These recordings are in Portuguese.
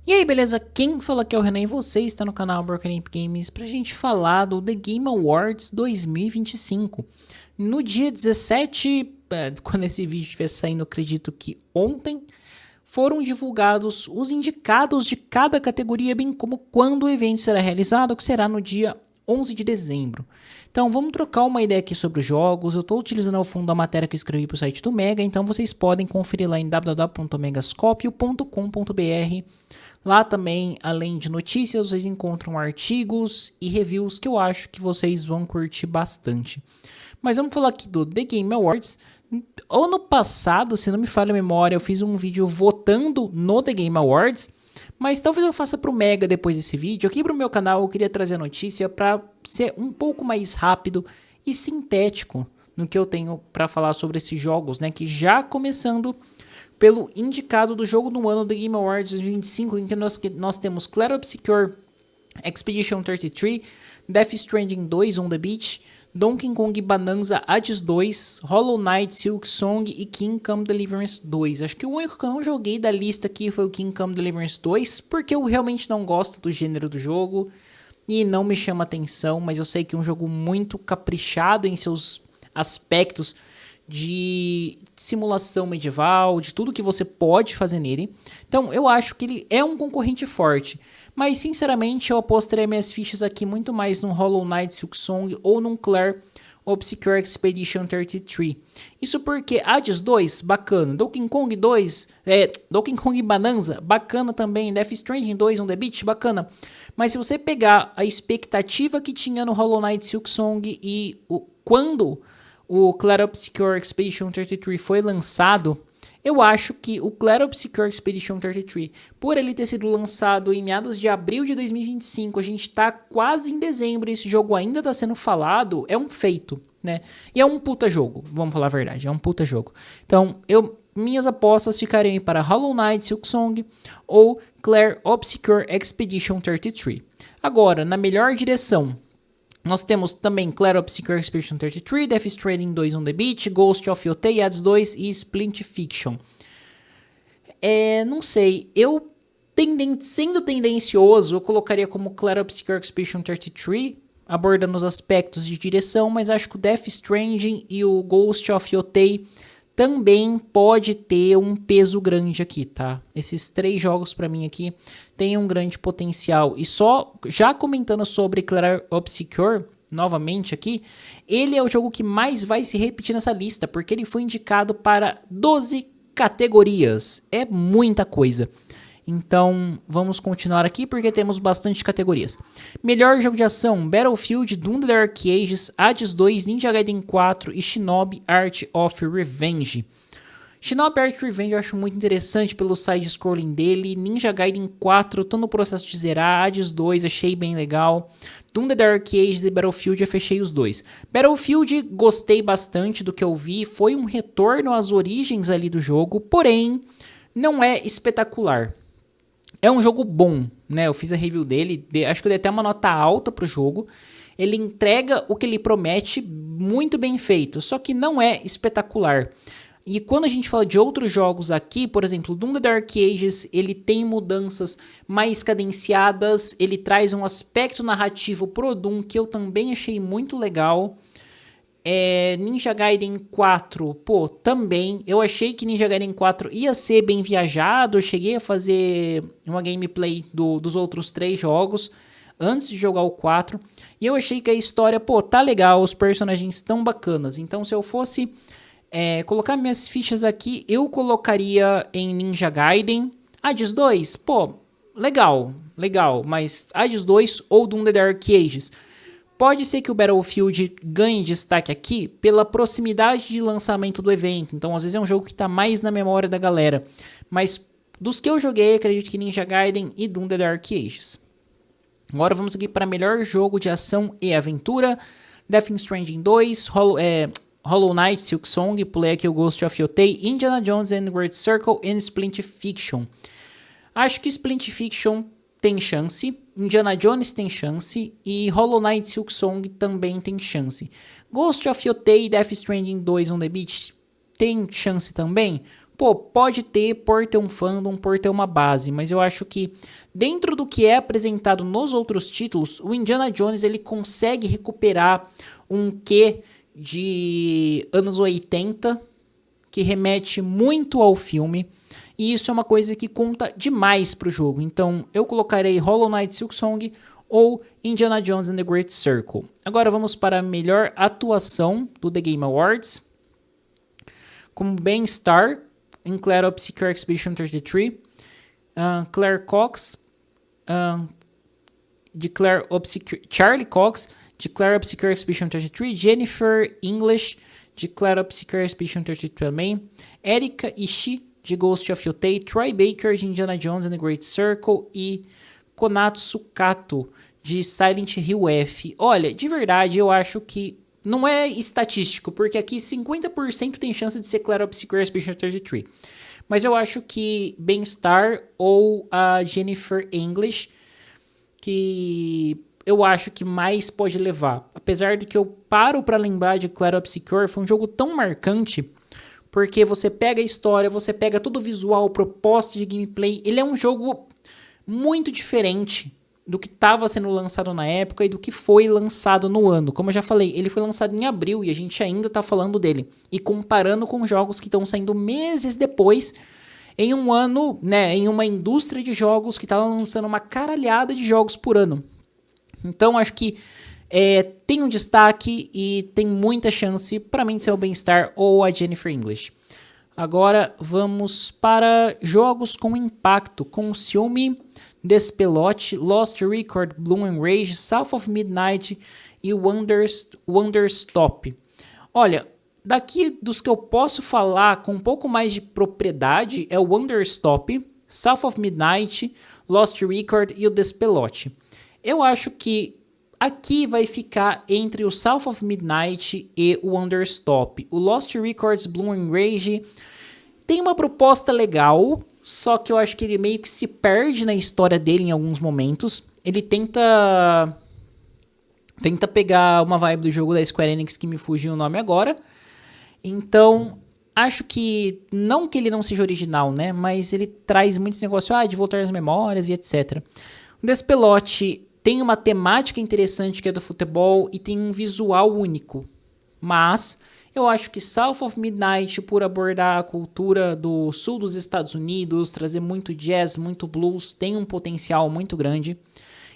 E aí, beleza? Quem fala aqui é o Renan e você está no canal Broken Ape Games pra gente falar do The Game Awards 2025. No dia 17, quando esse vídeo estiver saindo, acredito que ontem, foram divulgados os indicados de cada categoria, bem como quando o evento será realizado, que será no dia 11 de dezembro. Então vamos trocar uma ideia aqui sobre os jogos. Eu estou utilizando ao fundo a matéria que eu escrevi para o site do Mega, então vocês podem conferir lá em www.megascopio.com.br. Lá também, além de notícias, vocês encontram artigos e reviews que eu acho que vocês vão curtir bastante. Mas vamos falar aqui do The Game Awards. Ano passado, se não me falha a memória, eu fiz um vídeo votando no The Game Awards, mas talvez eu faça pro Mega depois desse vídeo. Aqui pro meu canal eu queria trazer a notícia para ser um pouco mais rápido e sintético no que eu tenho para falar sobre esses jogos, né? Que já começando pelo indicado do jogo do ano The Game Awards 2025, em que nós temos Clair Obscure, Expedition 33, Death Stranding 2 on the Beach, Donkey Kong Bonanza Hades 2, Hollow Knight, Silk Song e Kingdom Deliverance 2. Acho que o único que eu não joguei da lista aqui foi o Kingdom Deliverance 2, porque eu realmente não gosto do gênero do jogo e não me chama atenção, mas eu sei que é um jogo muito caprichado em seus aspectos de simulação medieval, de tudo que você pode fazer nele. Então eu acho que ele é um concorrente forte. Mas sinceramente eu apostaria minhas fichas aqui muito mais no Hollow Knight Silksong ou num Clair Obscure Expedition 33. Isso porque Hades 2, bacana. Donkey Kong 2, Donkey Kong Bonanza, bacana também. Death Stranding 2 on the Beach, bacana. Mas se você pegar a expectativa que tinha no Hollow Knight Silksong e quando o Clair Obscure Expedition 33 foi lançado, eu acho que o Clair Obscure Expedition 33, por ele ter sido lançado em meados de abril de 2025, a gente tá quase em dezembro e esse jogo ainda tá sendo falado, é um feito, né? E é um puta jogo, vamos falar a verdade, é um puta jogo. Então, minhas apostas ficariam para Hollow Knight Silksong ou Clair Obscure Expedition 33. Agora, na melhor direção, nós temos também Clair Obscure Expedition 33, Death Stranding 2 on the Beach, Ghost of Yotei, Hades 2 e Splint Fiction. Não sei, sendo tendencioso, eu colocaria como Clair Obscure Expedition 33, abordando os aspectos de direção, mas acho que o Death Stranding e o Ghost of Yotei também pode ter um peso grande aqui, tá? Esses três jogos para mim aqui têm um grande potencial. E só já comentando sobre Clair Obscure, novamente aqui, ele é o jogo que mais vai se repetir nessa lista, porque ele foi indicado para 12 categorias. É muita coisa. Então, vamos continuar aqui porque temos bastante categorias. Melhor jogo de ação: Battlefield, Doom The Dark Ages, Hades 2, Ninja Gaiden 4 e Shinobi Art of Revenge. Shinobi Art of Revenge eu acho muito interessante pelo side-scrolling dele. Ninja Gaiden 4, tô no processo de zerar. Hades 2, achei bem legal. Doom The Dark Ages e Battlefield, eu fechei os dois. Battlefield, gostei bastante do que eu vi. Foi um retorno às origens ali do jogo, porém, não é espetacular. É um jogo bom, né? Eu fiz a review dele, acho que eu dei até uma nota alta pro jogo. Ele entrega o que ele promete muito bem feito, só que não é espetacular. E quando a gente fala de outros jogos aqui, por exemplo, Doom The Dark Ages, ele tem mudanças mais cadenciadas, ele traz um aspecto narrativo pro Doom que eu também achei muito legal. Ninja Gaiden 4, pô, também. Eu achei que Ninja Gaiden 4 ia ser bem viajado. Eu cheguei a fazer uma gameplay dos outros três jogos antes de jogar o 4. E eu achei que a história, pô, tá legal. Os personagens estão bacanas. Então, se eu fosse colocar minhas fichas aqui, eu colocaria em Ninja Gaiden. Hades 2, pô, legal, legal. Mas Hades 2 ou Doom The Dark Ages. Pode ser que o Battlefield ganhe destaque aqui pela proximidade de lançamento do evento. Então, às vezes é um jogo que está mais na memória da galera. Mas dos que eu joguei, acredito que Ninja Gaiden e Doom The Dark Ages. Agora vamos aqui para melhor jogo de ação e aventura. Death Stranding 2, Hollow Knight, Silksong, pulei aqui o Ghost of Yotei, Indiana Jones and Great Circle e Splint Fiction. Acho que Splint Fiction tem chance, Indiana Jones tem chance e Hollow Knight Silksong também tem chance. Ghost of Yotei e Death Stranding 2 on the Beach tem chance também? pô, pode ter por ter um fandom, por ter uma base, mas eu acho que dentro do que é apresentado nos outros títulos, o Indiana Jones ele consegue recuperar um quê de anos 80 que remete muito ao filme, e isso é uma coisa que conta demais pro jogo. Então eu colocarei Hollow Knight Silksong ou Indiana Jones and the Great Circle. Agora vamos para a melhor atuação do The Game Awards. Como Ben Starr, em Clair Obscure Expedition 33, Claire Cox, de Clair Obscure, Charlie Cox, de Clair Obscure Expedition 33, Jennifer English, de Clair Obscure Expedition 33 também, Erika Ishii, de Ghost of Yotei, Troy Baker, de Indiana Jones and the Great Circle e Konatsu Kato, de Silent Hill F. Olha, de verdade, eu acho que não é estatístico, porque aqui 50% tem chance de ser Clair Obscure Expedition 33. Mas eu acho que Ben Starr ou a Jennifer English, que eu acho que mais pode levar. Apesar de que eu paro pra lembrar de Clair Obscure, foi um jogo tão marcante, porque você pega a história, você pega todo o visual, proposta de gameplay, ele é um jogo muito diferente do que estava sendo lançado na época e do que foi lançado no ano. Como eu já falei, ele foi lançado em abril e a gente ainda está falando dele. E comparando com jogos que estão saindo meses depois, em um ano, né, em uma indústria de jogos que está lançando uma caralhada de jogos por ano. Então acho que tem um destaque e tem muita chance para mim de ser o Ben Starr ou a Jennifer English. Agora vamos para jogos com impacto, com ciúme, Despelote, Lost Record, Bloom and Rage, South of Midnight e Wonderstop. Olha, daqui dos que eu posso falar com um pouco mais de propriedade é o Wonderstop, South of Midnight, Lost Record e o Despelote. Eu acho que aqui vai ficar entre o South of Midnight e o Wonderstop. O Lost Records, Bloom and Rage tem uma proposta legal, só que eu acho que ele meio que se perde na história dele em alguns momentos. Ele tenta pegar uma vibe do jogo da Square Enix que me fugiu o nome agora. Então, acho que, não que ele não seja original, né? Mas ele traz muitos negócios de voltar às memórias e etc. O Despelote tem uma temática interessante que é do futebol e tem um visual único. Mas eu acho que South of Midnight, por abordar a cultura do sul dos Estados Unidos, trazer muito jazz, muito blues, tem um potencial muito grande.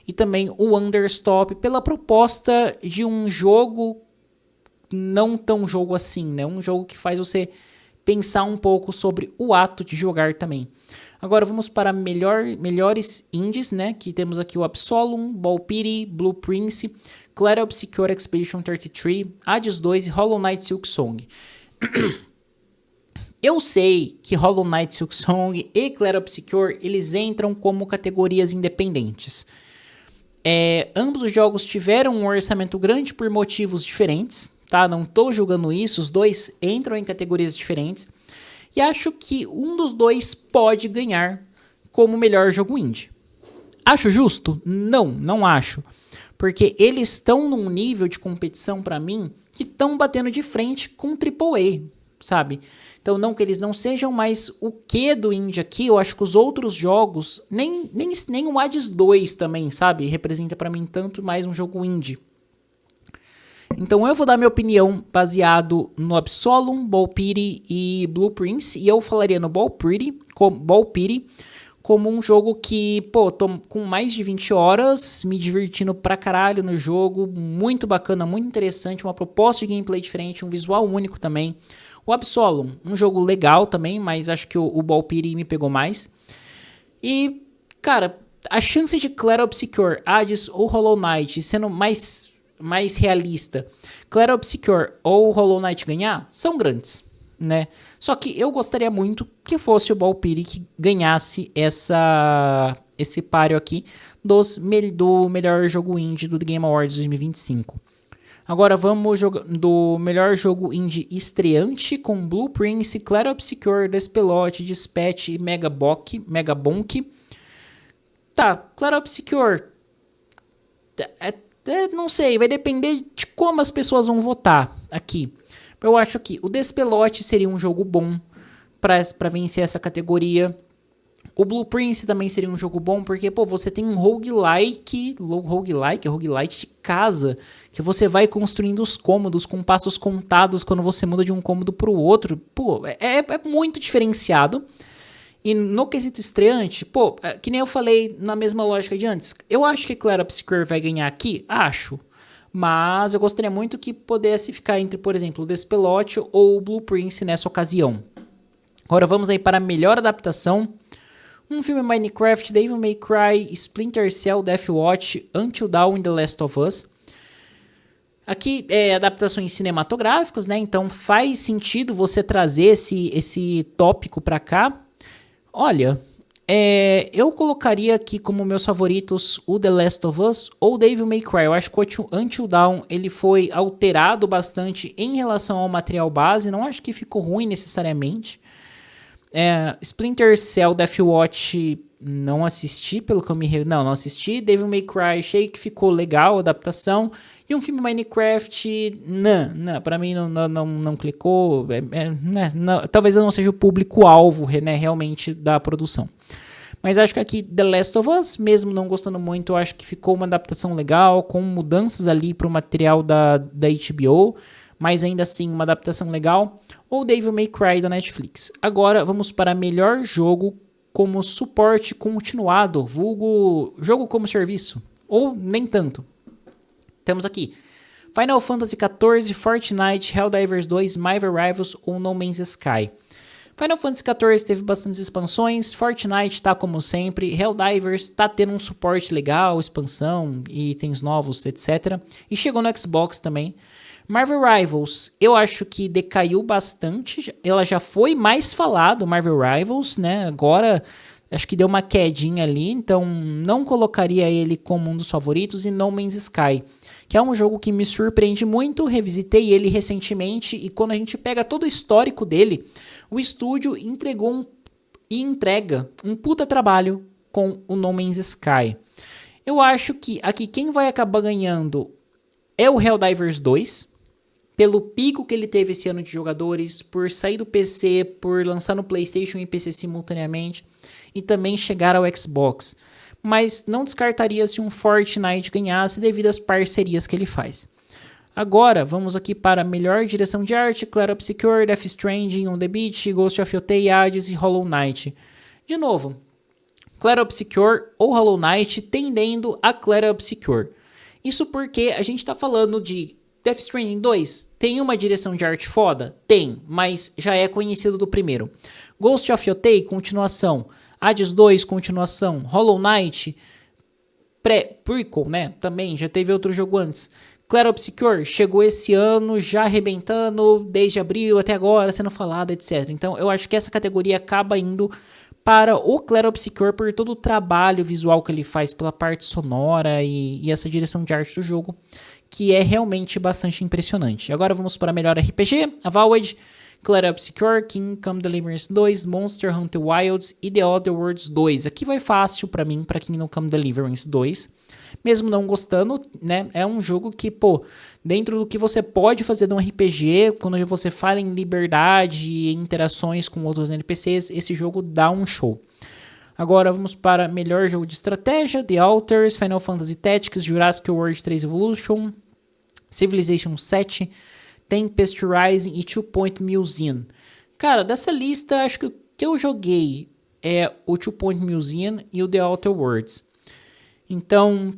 E também o Wonderstop, pela proposta de um jogo não tão jogo assim, né? Um jogo que faz você pensar um pouco sobre o ato de jogar também. Agora vamos para melhores indies, né? Que temos aqui o Absolum, Ball Pity, Blue Prince, Clair Obscure Expedition 33, Hades 2 e Hollow Knight Silksong. Eu sei que Hollow Knight Silksong e Clair Obscure, eles entram como categorias independentes. Ambos os jogos tiveram um orçamento grande por motivos diferentes, tá? Não tô julgando isso, os dois entram em categorias diferentes. E acho que um dos dois pode ganhar como melhor jogo indie. Acho justo? Não acho. Porque eles estão num nível de competição, pra mim, que estão batendo de frente com AAA, sabe? Então, não que eles não sejam, mas o que do indie aqui, eu acho que os outros jogos, nem o Hades 2 também, sabe? Representa pra mim tanto mais um jogo indie. Então eu vou dar minha opinião baseado no Absolum, Ball Pity e Blue Prince. E eu falaria no Ball Pity como um jogo que, pô, tô com mais de 20 horas, me divertindo pra caralho no jogo. Muito bacana, muito interessante, uma proposta de gameplay diferente, um visual único também. O Absolum, um jogo legal também, mas acho que o Ball Pity me pegou mais. E, cara, a chance de Clair Obscure, Hades ou Hollow Knight sendo mais realista, Clair Obscure ou Hollow Knight ganhar, são grandes, né? Só que eu gostaria muito que fosse o Ball Pity que ganhasse esse páreo aqui do melhor jogo indie do The Game Awards 2025. Agora vamos do melhor jogo indie estreante com Blue Prince, Clair Obscure, Despelote, Dispatch e Megabonk. Tá, Clair Obscure não sei, vai depender de como as pessoas vão votar aqui. Eu acho que o Despelote seria um jogo bom, para vencer essa categoria. O Blue Prince também seria um jogo bom, porque, pô, você tem um roguelite de casa, que você vai construindo os cômodos com passos contados quando você muda de um cômodo para o outro. Pô, é muito diferenciado. E no quesito estreante, pô, que nem eu falei na mesma lógica de antes, eu acho que Clair Obscur vai ganhar aqui, acho. Mas eu gostaria muito que pudesse ficar entre, por exemplo, o Despelote ou o Blue Prince nessa ocasião. Agora vamos aí para a melhor adaptação. Um filme Minecraft, Devil May Cry, Splinter Cell, Deathwatch, Until Dawn e The Last of Us. Aqui é adaptações cinematográficas, né? Então faz sentido você trazer esse tópico para cá. Olha, eu colocaria aqui como meus favoritos o The Last of Us ou Devil May Cry. Eu acho que o Until Dawn ele foi alterado bastante em relação ao material base. Não acho que ficou ruim necessariamente. Splinter Cell, Deathwatch, não assisti, pelo que eu me... Não assisti. Devil May Cry, achei que ficou legal a adaptação. E um filme Minecraft, não, pra mim não clicou. Talvez eu não seja o público-alvo, né, realmente, da produção. Mas acho que aqui The Last of Us, mesmo não gostando muito, eu acho que ficou uma adaptação legal, com mudanças ali pro material da HBO, mas ainda assim uma adaptação legal. Ou Devil May Cry da Netflix. Agora vamos para melhor jogo como suporte continuado, vulgo jogo como serviço, ou nem tanto. Temos aqui Final Fantasy XIV, Fortnite, Helldivers 2, Marvel Rivals ou No Man's Sky. Final Fantasy XIV teve bastantes expansões, Fortnite tá como sempre, Helldivers tá tendo um suporte legal, expansão, itens novos, etc. E chegou no Xbox também. Marvel Rivals, eu acho que decaiu bastante, ela já foi mais falado, Marvel Rivals, né? Agora acho que deu uma quedinha ali, então não colocaria ele como um dos favoritos. E No Man's Sky, que é um jogo que me surpreende muito, revisitei ele recentemente e quando a gente pega todo o histórico dele, o estúdio entregou e entrega um puta trabalho com o No Man's Sky. Eu acho que aqui quem vai acabar ganhando é o Helldivers 2, pelo pico que ele teve esse ano de jogadores, por sair do PC, por lançar no PlayStation e PC simultaneamente, e também chegar ao Xbox. Mas não descartaria se um Fortnite ganhasse devido às parcerias que ele faz. Agora, vamos aqui para melhor direção de arte, Clair Obscur, Death Stranding, On The Beach, Ghost of Yotei, Hades e Hollow Knight. De novo, Clair Obscur ou Hollow Knight tendendo a Clair Obscur. Isso porque a gente está falando de Death Stranding 2, tem uma direção de arte foda? Tem, mas já é conhecido do primeiro. Ghost of Yotei, continuação. Hades 2, continuação. Hollow Knight, prequel, né? Também, já teve outro jogo antes. Clair Obscur, chegou esse ano, já arrebentando, desde abril até agora, sendo falado, etc. Então, eu acho que essa categoria acaba indo para o Clair Obscur por todo o trabalho visual que ele faz pela parte sonora e essa direção de arte do jogo, que é realmente bastante impressionante. Agora vamos para melhor RPG, Avowed, Clair Obscur, Kingdom Come Deliverance 2, Monster Hunter Wilds e The Other Worlds 2. Aqui vai fácil para mim, para Kingdom Come Deliverance 2. Mesmo não gostando, né? É um jogo que, pô, dentro do que você pode fazer de um RPG, quando você fala em liberdade e interações com outros NPCs, esse jogo dá um show. Agora vamos para melhor jogo de estratégia, The Alters, Final Fantasy Tactics, Jurassic World 3 Evolution, Civilization 7, Tempest Rising e Two Point Museum. Cara, dessa lista, acho que o que eu joguei é o Two Point Museum e o The Outer Worlds. Então,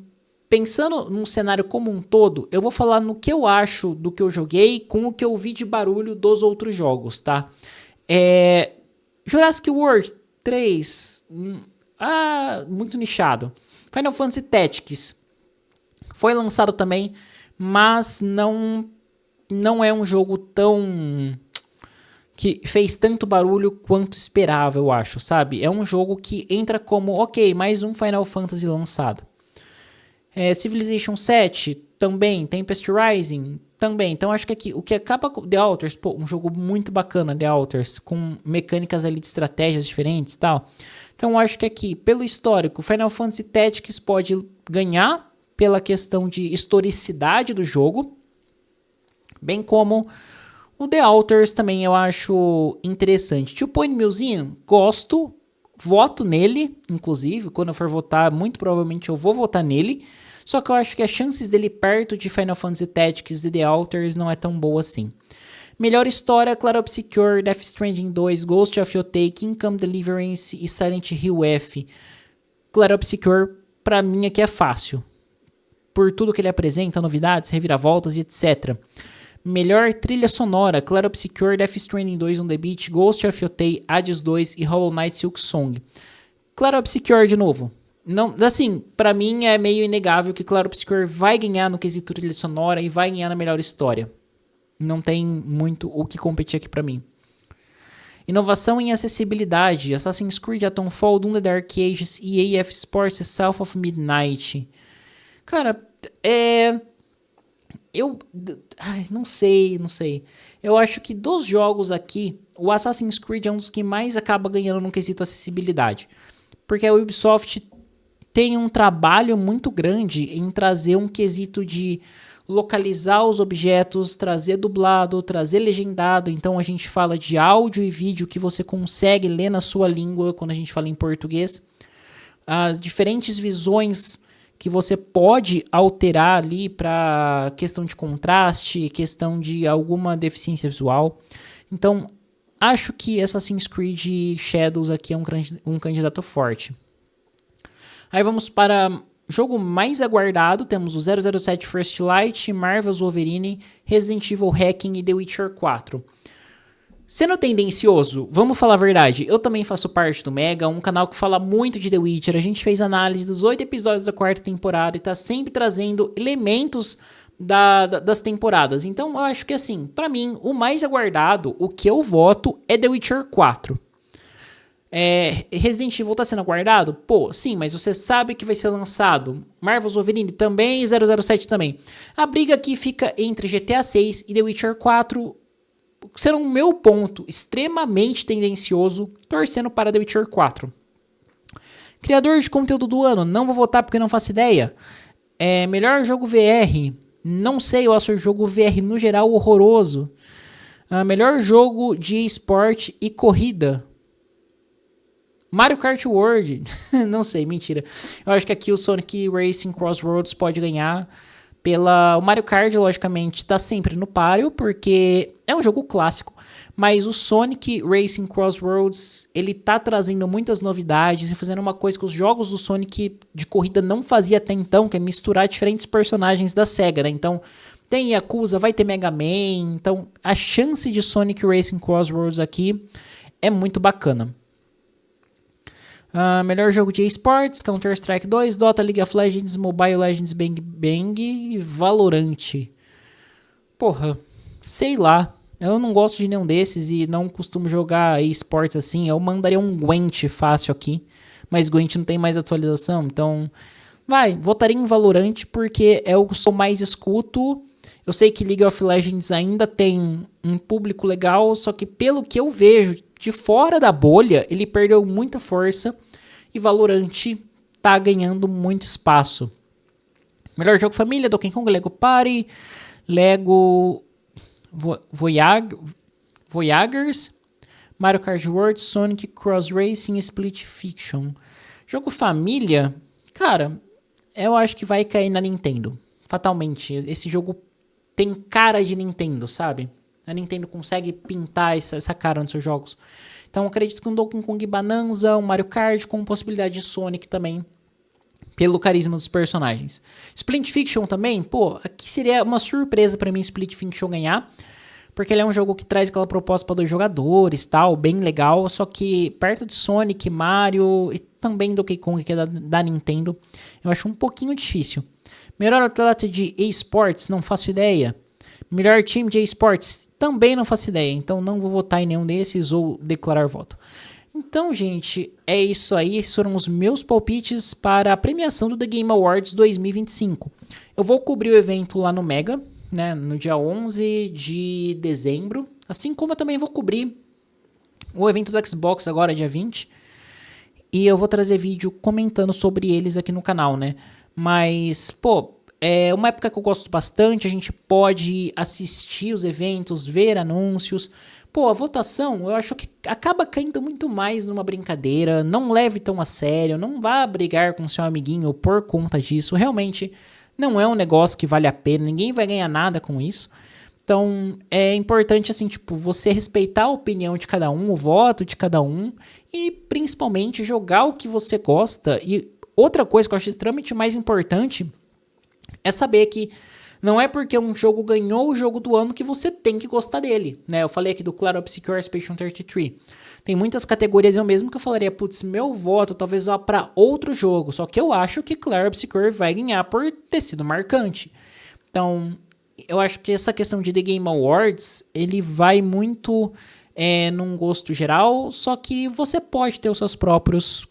pensando num cenário como um todo, eu vou falar no que eu acho do que eu joguei com o que eu vi de barulho dos outros jogos, tá? Jurassic World 3, muito nichado. Final Fantasy Tactics foi lançado também, mas não é um jogo tão... que fez tanto barulho quanto esperava, eu acho, sabe? É um jogo que entra como, ok, mais um Final Fantasy lançado. Civilization 7, também. Tempest Rising, também. Então, acho que aqui, o que acaba com The Alters, pô, um jogo muito bacana, The Alters, com mecânicas ali de estratégias diferentes e tal. Então, acho que aqui, pelo histórico, Final Fantasy Tactics pode ganhar pela questão de historicidade do jogo, bem como O The Alters também eu acho interessante. Two Point Museum, gosto, voto nele, inclusive, quando eu for votar, muito provavelmente eu vou votar nele. Só que eu acho que as chances dele perto de Final Fantasy Tactics e The Alters não é tão boa assim. Melhor história, Claro Obscure, Death Stranding 2, Ghost of Yotei, Kingdom Deliverance e Silent Hill F. Claro Obscure, pra mim aqui é fácil. Por tudo que ele apresenta, novidades, reviravoltas e etc. Melhor trilha sonora, Claro Obscure, Death Stranding 2 on the Beach, Ghost of Yotei, Hades 2 e Hollow Knight Silk Song. Claro Obscure de novo. Não, assim, pra mim é meio inegável que Claro Obscure vai ganhar no quesito trilha sonora e vai ganhar na melhor história. Não tem muito o que competir aqui pra mim. Inovação em acessibilidade, Assassin's Creed, Atomfall, Doom the Dark Ages, EA F Sports e South of Midnight. Cara, não sei. Eu acho que dos jogos aqui, o Assassin's Creed é um dos que mais acaba ganhando no quesito acessibilidade. Porque a Ubisoft tem um trabalho muito grande em trazer um quesito de localizar os objetos, trazer dublado, trazer legendado. Então a gente fala de áudio e vídeo que você consegue ler na sua língua quando a gente fala em português. As diferentes visões que você pode alterar ali para questão de contraste, questão de alguma deficiência visual. Então, acho que Assassin's Creed Shadows aqui é um candidato forte. Aí vamos para jogo mais aguardado. Temos o 007 First Light, Marvel's Wolverine, Resident Evil Hacking e The Witcher 4. Sendo tendencioso, vamos falar a verdade, eu também faço parte do Mega, um canal que fala muito de The Witcher. A gente fez análise dos 8 episódios da 4ª temporada e tá sempre trazendo elementos das temporadas. Então eu acho que assim, pra mim, o mais aguardado, o que eu voto é The Witcher 4. Resident Evil tá sendo aguardado? Pô, sim, mas você sabe que vai ser lançado. Marvel's Wolverine também e 007 também. A briga aqui fica entre GTA 6 e The Witcher 4, sendo o meu ponto extremamente tendencioso, torcendo para The Witcher 4. Criador de conteúdo do ano, não vou votar porque não faço ideia. Melhor jogo VR, não sei, eu acho o jogo VR no geral horroroso. Melhor jogo de esporte e corrida, Mario Kart World, não sei, mentira. Eu acho que aqui o Sonic Racing Crossroads pode ganhar. O Mario Kart, logicamente, tá sempre no páreo, porque é um jogo clássico. Mas o Sonic Racing Crossroads, ele tá trazendo muitas novidades e fazendo uma coisa que os jogos do Sonic de corrida não fazia até então, que é misturar diferentes personagens da SEGA, né? Então, tem Yakuza, vai ter Mega Man. Então, a chance de Sonic Racing Crossroads aqui é muito bacana. Melhor jogo de esportes, Counter-Strike 2, Dota, League of Legends, Mobile Legends, Bang Bang e Valorant. Porra, sei lá. Eu não gosto de nenhum desses e não costumo jogar esportes assim. Eu mandaria um Gwent fácil aqui, mas Gwent não tem mais atualização, então votaria em Valorant porque é o que eu mais escuto. Eu sei que League of Legends ainda tem um público legal, só que pelo que eu vejo de fora da bolha, ele perdeu muita força e Valorant tá ganhando muito espaço. Melhor jogo família, Donkey Kong, Lego Party, Lego Voyagers, Mario Kart World, Sonic Cross Racing e Split Fiction. Jogo família, cara, eu acho que vai cair na Nintendo, fatalmente. Esse jogo tem cara de Nintendo, sabe? A Nintendo consegue pintar essa cara nos seus jogos. Então eu acredito que um Donkey Kong Bonanza, um Mario Kart com possibilidade de Sonic também, pelo carisma dos personagens. Split Fiction também, pô, aqui seria uma surpresa pra mim Split Fiction ganhar, porque ele é um jogo que traz aquela proposta para 2 jogadores, tal, bem legal, só que perto de Sonic, Mario e também Donkey Kong, que é da Nintendo, eu acho um pouquinho difícil. Melhor atleta de eSports, não faço ideia. Melhor time de eSports, também não faço ideia. Então não vou votar em nenhum desses ou declarar voto. Então, gente, é isso aí. Esses foram os meus palpites para a premiação do The Game Awards 2025. Eu vou cobrir o evento lá no Mega, né, no dia 11 de dezembro. Assim como eu também vou cobrir o evento do Xbox agora, dia 20. E eu vou trazer vídeo comentando sobre eles aqui no canal, né? Mas, pô, É uma época que eu gosto bastante, a gente pode assistir os eventos, ver anúncios. Pô, a votação eu acho que acaba caindo muito mais numa brincadeira, não leve tão a sério, não vá brigar com seu amiguinho por conta disso. Realmente não é um negócio que vale a pena, ninguém vai ganhar nada com isso. Então, é importante, assim, tipo, você respeitar a opinião de cada um, o voto de cada um, e principalmente jogar o que você gosta. E outra coisa que eu acho extremamente mais importante é saber que não é porque um jogo ganhou o jogo do ano que você tem que gostar dele, né? Eu falei aqui do Claro Obscure Expedition 33. Tem muitas categorias eu mesmo que eu falaria, putz, meu voto talvez vá para outro jogo, só que eu acho que Claro Obscure vai ganhar por ter sido marcante. Então, eu acho que essa questão de The Game Awards, ele vai muito num gosto geral, só que você pode ter os seus próprios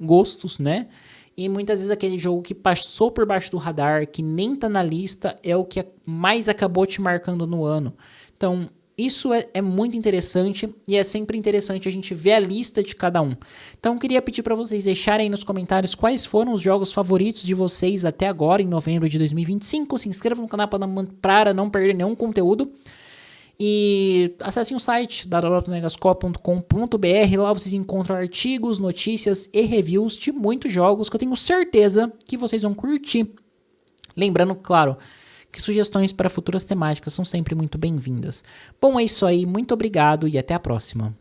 gostos, né? E muitas vezes aquele jogo que passou por baixo do radar, que nem tá na lista, é o que mais acabou te marcando no ano. Então, isso é muito interessante e é sempre interessante a gente ver a lista de cada um. Então, eu queria pedir para vocês deixarem aí nos comentários quais foram os jogos favoritos de vocês até agora, em novembro de 2025. Se inscrevam no canal para não perder nenhum conteúdo. E acessem o site www.negascope.com.br. Lá vocês encontram artigos, notícias e reviews de muitos jogos que eu tenho certeza que vocês vão curtir. Lembrando, claro, que sugestões para futuras temáticas são sempre muito bem-vindas. Bom, é isso aí, muito obrigado e até a próxima.